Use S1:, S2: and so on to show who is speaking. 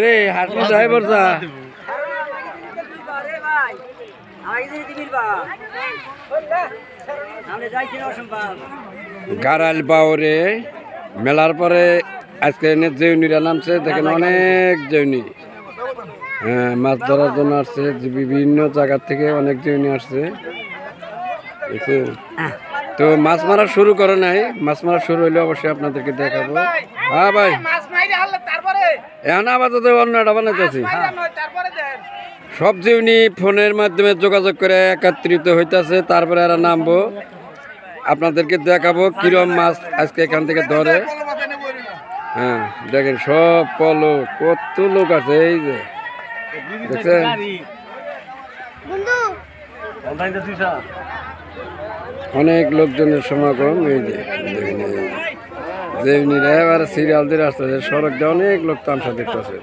S1: রে হাঁটু ড্রাইভার যা গারাল বাউরে মেলার পরে আজকে এনে জেউনিরা নামছে দেখেন অনেক জেউনি। হ্যাঁ, মাছ ধরার জন্য আসছে বিভিন্ন জায়গার থেকে অনেক জেউনি আসছে। তো মাছ মারা শুরু করে নাই, মাছ মারা শুরু হইলে অবশ্যই আপনাদেরকে দেখাবো। হ্যাঁ ভাই, এখন আপাতত অন্য একটা বানাইতেছি। সব জেউনি ফোনের মাধ্যমে যোগাযোগ করে একত্রিত হইতেছে, তারপরে এরা নামবো, আপনাদেরকে দেখাবো কিরম মাছ আজকে এখান থেকে ধরে। হ্যাঁ দেখেন সব পলো কত লোক আছে, এই যে দেখছেন অনেক লোকজনের সমাগম। এই যে দেখেন জেউনিরা এবার সিরিয়াল দিয়ে আসতেছে, সড়ক দিয়ে অনেক লোক তামসা দেখতেছে।